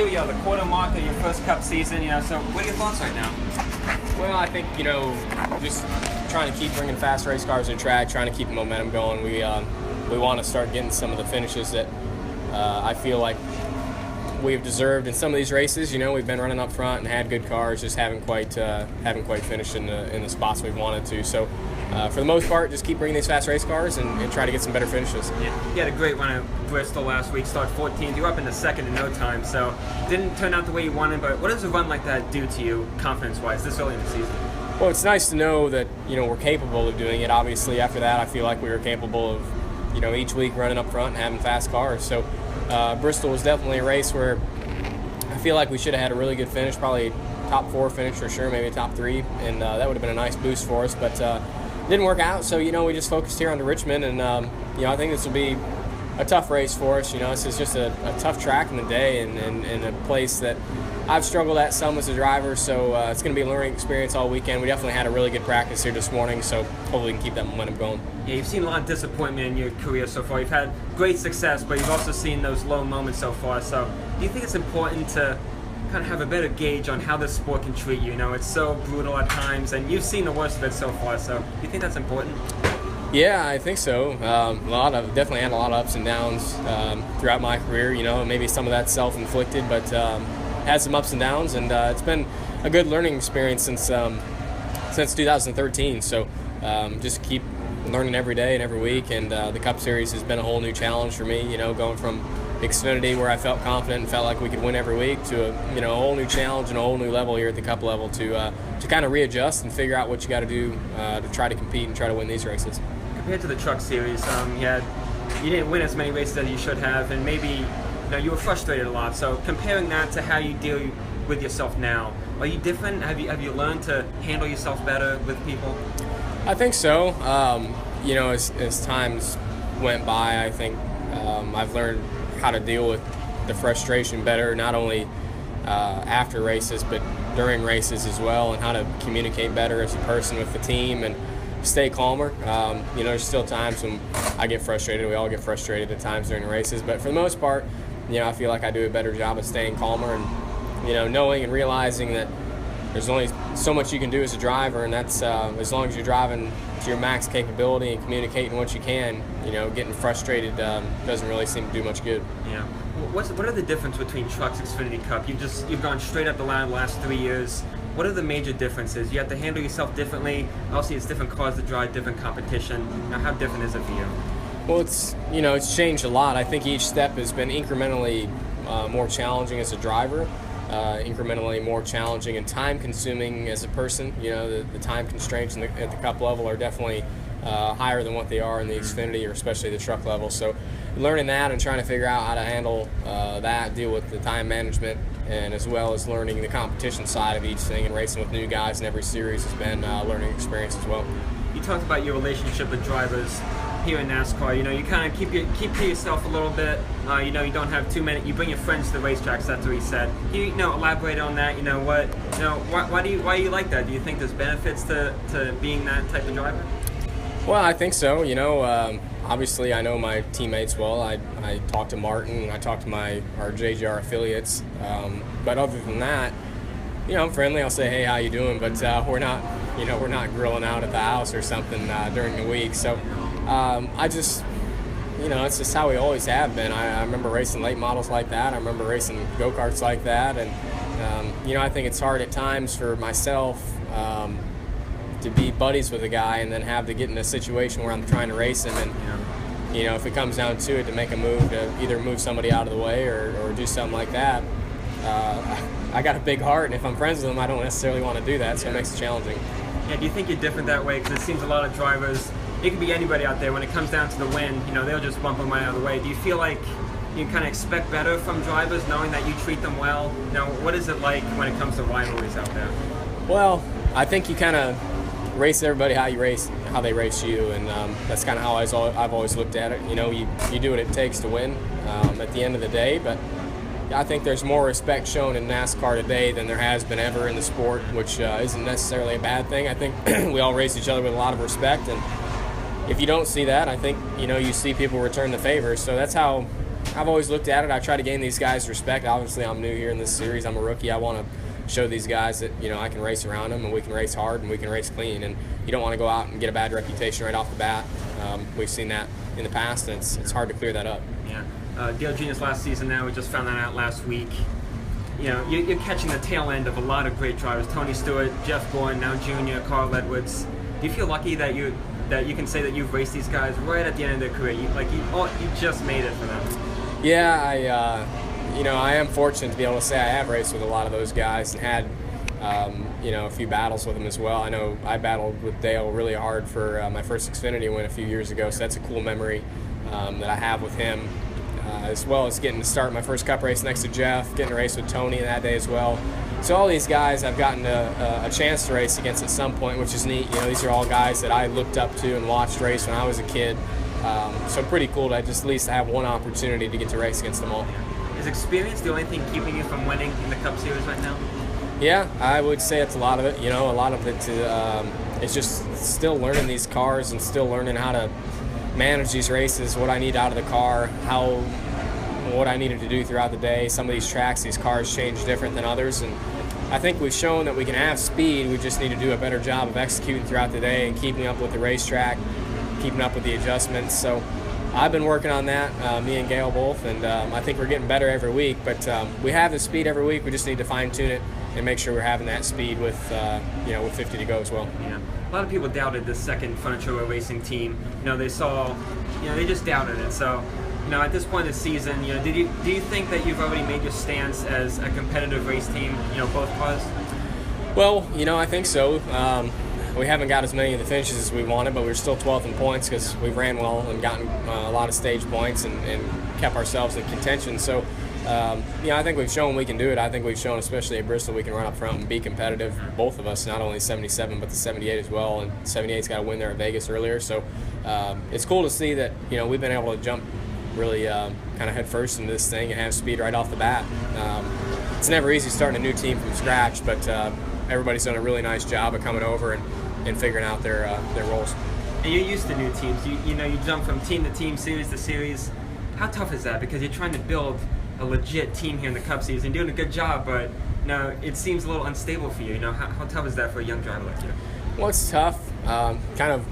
here we are, the quarter mark of your first Cup season. So what are your thoughts right now? Well, I think, just trying to keep bringing fast race cars to the track, trying to keep the momentum going. We want to start getting some of the finishes that I feel like we've deserved in some of these races. We've been running up front and had good cars, just haven't quite finished in the spots we've wanted to. So for the most part, just keep bringing these fast race cars and try to get some better finishes. Yeah. You had a great run at Bristol last week, start 14th. You were up in the second in no time, so didn't turn out the way you wanted. But what does a run like that do to you, confidence-wise, this early in the season? Well, it's nice to know that we're capable of doing it. Obviously, after that, I feel like we were capable of each week running up front and having fast cars. So Bristol was definitely a race where I feel like we should have had a really good finish, probably top 4 finish for sure, maybe a top 3, and that would have been a nice boost for us. But didn't work out, so we just focused here on the Richmond, and I think this will be a tough race for us. This is just a tough track in the day, and a place that I've struggled at some as a driver, so it's going to be a learning experience all weekend. We definitely had a really good practice here this morning, so hopefully we can keep that momentum going. Yeah, you've seen a lot of disappointment in your career so far. You've had great success, but you've also seen those low moments so far. So do you think it's important to kind of have a better gauge on how this sport can treat you? It's so brutal at times, and you've seen the worst of it so far. So do you think that's important? Yeah, I think so. Definitely had a lot of ups and downs throughout my career. Maybe some of that's self-inflicted, but had some ups and downs, and it's been a good learning experience since 2013. So just keep learning every day and every week, and the Cup Series has been a whole new challenge for me. Going from Xfinity, where I felt confident and felt like we could win every week, to a whole new challenge and a whole new level here at the Cup level to kind of readjust and figure out what you got to do to try to compete and try to win these races. Compared to the Truck Series, you didn't win as many races as you should have, and maybe you were frustrated a lot. So comparing that to how you deal with yourself now, are you different? Have you learned to handle yourself better with people? I think so. As times went by, I think I've learned how to deal with the frustration better, not only after races, but during races as well, and how to communicate better as a person with the team and stay calmer. There's still times when I get frustrated. We all get frustrated at times during the races, but for the most part, I feel like I do a better job of staying calmer and, knowing and realizing that there's only so much you can do as a driver, and that's as long as you're driving to your max capability and communicating what you can. Getting frustrated doesn't really seem to do much good. Yeah. What are the difference between Trucks, Xfinity, Cup? You've gone straight up the line the last 3 years. What are the major differences? You have to handle yourself differently. Obviously, it's different cars to drive, different competition. Now, how different is it for you? Well, it's changed a lot. I think each step has been incrementally more challenging as a driver. Incrementally more challenging and time-consuming as a person. The time constraints at the Cup level are definitely higher than what they are in the Xfinity, or especially the Truck level. So learning that and trying to figure out how to handle that, deal with the time management, and as well as learning the competition side of each thing and racing with new guys in every series has been a learning experience as well. You talked about your relationship with drivers here in NASCAR. You kind of keep to yourself a little bit. You don't have too many. You bring your friends to the racetracks. That's what he said. Can you elaborate on that? Why do you like that? Do you think there's benefits to being that type of driver? Well, I think so. Obviously I know my teammates well. I talk to Martin, I talk to our JGR affiliates. But other than that, I'm friendly. I'll say, hey, how you doing? But we're not grilling out at the house or something during the week. So I just, it's just how we always have been. I remember racing late models like that. I remember racing go-karts like that. And, I think it's hard at times for myself to be buddies with a guy and then have to get in a situation where I'm trying to race him. And, if it comes down to it, to make a move, to either move somebody out of the way or do something like that, I got a big heart, and if I'm friends with them, I don't necessarily want to do that, so it makes it challenging. Yeah, do you think you're different that way? Because it seems a lot of drivers, it could be anybody out there, when it comes down to the win, they'll just bump them right out of the way. Do you feel like you kind of expect better from drivers, knowing that you treat them well? What is it like when it comes to rivalries out there? Well, I think you kind of race everybody how they race you, and that's kind of how I've always looked at it. You do what it takes to win at the end of the day, but I think there's more respect shown in NASCAR today than there has been ever in the sport, which isn't necessarily a bad thing. I think we all race each other with a lot of respect, and if you don't see that, I think you see people return the favor. So that's how I've always looked at it. I try to gain these guys respect. Obviously, I'm new here in this series. I'm a rookie. I want to show these guys that, you know, I can race around them, and we can race hard, and we can race clean. And you don't want to go out and get a bad reputation right off the bat. We've seen that in the past, and it's hard to clear that up. Yeah. Dale Jr.'s last season now, we just found that out last week. You know, you're catching the tail end of a lot of great drivers. Tony Stewart, Jeff Gordon, now Junior, Carl Edwards. Do you feel lucky that you can say that you've raced these guys right at the end of their career? You just made it for them. Yeah, I am fortunate to be able to say I have raced with a lot of those guys and had, a few battles with them as well. I know I battled with Dale really hard for my first Xfinity win a few years ago, so that's a cool memory that I have with him, as well as getting to start my first Cup race next to Jeff, getting to race with Tony that day as well. So all these guys I've gotten a chance to race against at some point, which is neat. You know, these are all guys that I looked up to and watched race when I was a kid. So pretty cool to just at least have one opportunity to get to race against them all. Is experience the only thing keeping you from winning in the Cup Series right now? Yeah, I would say it's a lot of it. You know, a lot of it is just still learning these cars and still learning how to manage these races, what I need out of the car, what I needed to do throughout the day. Some of these tracks, these cars change different than others, and I think we've shown that we can have speed. We just need to do a better job of executing throughout the day and keeping up with the racetrack, keeping up with the adjustments. So I've been working on that, me and Gail both, and I think we're getting better every week. But we have the speed every week. We just need to fine-tune it and make sure we're having that speed with 50 to go as well. Yeah, a lot of people doubted the second Furniture Racing team. You know, they just doubted it. So, you know, at this point in the season, you know, do you think that you've already made your stance as a competitive race team? You know, both cars. Well, you know, I think so. We haven't got as many of the finishes as we wanted, but we're still 12th in points because we've ran well and gotten a lot of stage points and kept ourselves in contention. So, I think we've shown we can do it. I think we've shown, especially at Bristol, we can run up front and be competitive, both of us, not only 77 but the 78 as well. And 78's got a win there at Vegas earlier. So it's cool to see that, you know, we've been able to jump really kind of head first into this thing and have speed right off the bat. It's never easy starting a new team from scratch, but everybody's done a really nice job of coming over and figuring out their roles. And you're used to new teams. You jump from team to team, series to series. How tough is that? Because you're trying to build a legit team here in the Cup Series and doing a good job, but it seems a little unstable for you. You know, how tough is that for a young driver like you? Well, it's tough. Kind of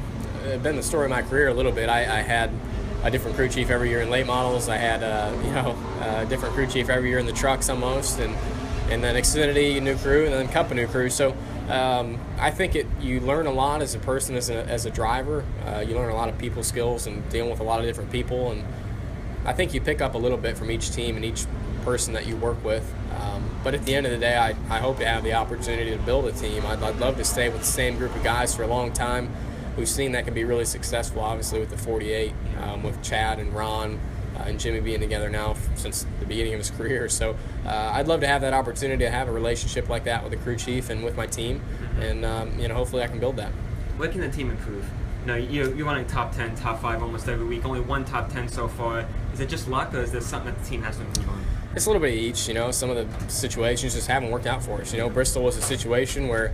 been the story of my career a little bit. I had a different crew chief every year in late models. I had a different crew chief every year in the trucks almost, and then Xfinity new crew, and then Cup a new crew. So I think you learn a lot as a person, as a driver. You learn a lot of people skills and dealing with a lot of different people, and I think you pick up a little bit from each team and each person that you work with. But at the end of the day, I hope to have the opportunity to build a team. I'd love to stay with the same group of guys for a long time. We've seen that can be really successful, obviously, with the 48, with Chad and Ron and Jimmy being together now since the beginning of his career. So I'd love to have that opportunity to have a relationship like that with the crew chief and with my team, and hopefully I can build that. Where can the team improve? You're running top 10, top 5 almost every week. Only one top 10 so far. Is it just luck, or is there something that the team has to improve on? It's a little bit of each. You know, some of the situations just haven't worked out for us. You know, Bristol was a situation where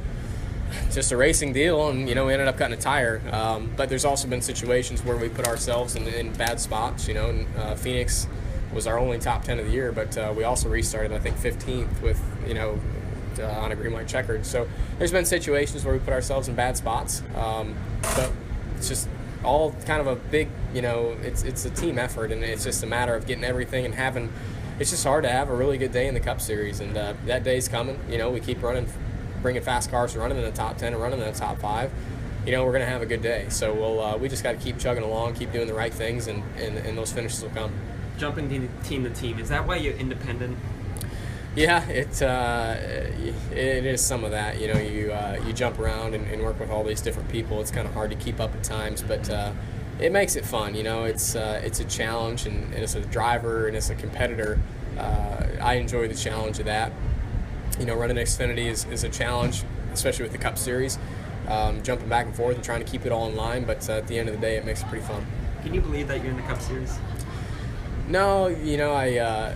just a racing deal, and we ended up cutting a tire. But there's also been situations where we put ourselves in bad spots. And Phoenix was our only top 10 of the year, but we also restarted, I think, 15th with on a green light checkered. So there's been situations where we put ourselves in bad spots, but it's just all kind of a big, it's a team effort, and it's just a matter of getting everything and having. It's just hard to have a really good day in the Cup Series, and that day's coming. We keep running, bringing fast cars, running in the top 10 and running in the top 5. We're going to have a good day. So we just got to keep chugging along, keep doing the right things, and those finishes will come. Jumping team to team, is that why you're independent? Yeah, it is some of that. You jump around and work with all these different people. It's kind of hard to keep up at times, but it makes it fun. It's a challenge, and as a driver and as a competitor, I enjoy the challenge of that. Running Xfinity is a challenge, especially with the Cup Series, jumping back and forth and trying to keep it all in line. But at the end of the day, it makes it pretty fun. Can you believe that you're in the Cup Series? No, I.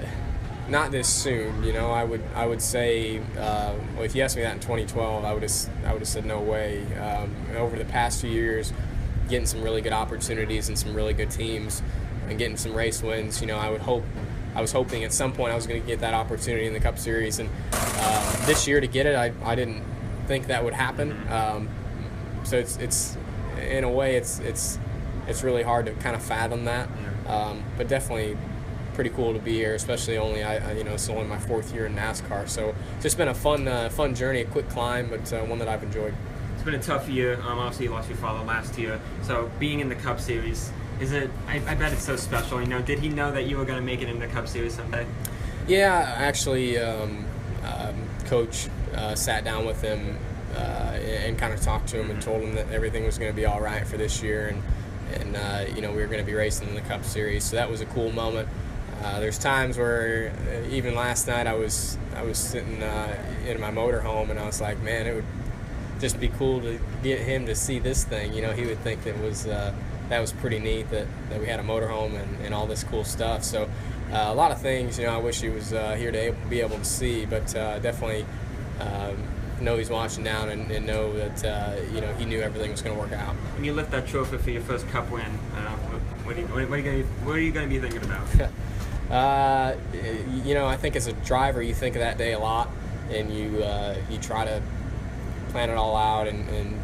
Not this soon. I would say, if you asked me that in 2012, I would have said no way. Over the past few years, getting some really good opportunities and some really good teams, and getting some race wins. You know, I was hoping at some point I was going to get that opportunity in the Cup Series, and this year to get it, I didn't think that would happen. So it's in a way it's really hard to kind of fathom that, but definitely pretty cool to be here, especially it's only my 4th year in NASCAR. So it's just been a fun journey, a quick climb, but one that I've enjoyed. It's been a tough year. Obviously, you lost your father last year. So being in the Cup Series, is it? I bet it's so special. You know, did he know that you were going to make it in the Cup Series someday? Yeah, actually, Coach sat down with him and kind of talked to him and told him that everything was going to be all right for this year, and we were going to be racing in the Cup Series. So that was a cool moment. There's times where even last night I was sitting in my motorhome, and I was like, man, it would just be cool to get him to see this thing. You know, he would think that was pretty neat that we had a motorhome and all this cool stuff. So a lot of things, I wish he was here to be able to see, but definitely know he's watching down and know that he knew everything was going to work out. When you lift that trophy for your first Cup win, what are you going to be thinking about? I think as a driver, you think of that day a lot, and you try to plan it all out and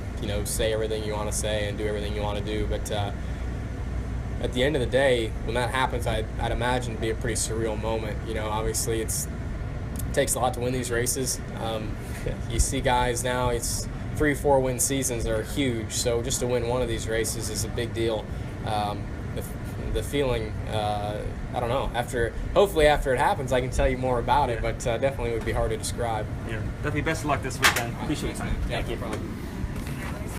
say everything you want to say and do everything you want to do. But at the end of the day, when that happens, I'd imagine it'd be a pretty surreal moment. Obviously it takes a lot to win these races. You see guys now, it's 3-4 win seasons are huge. So just to win one of these races is a big deal. The feeling, I don't know. Hopefully after it happens, I can tell you more about it. But definitely would be hard to describe. Yeah, definitely. Best of luck this weekend. Appreciate your time. Yeah, no problem.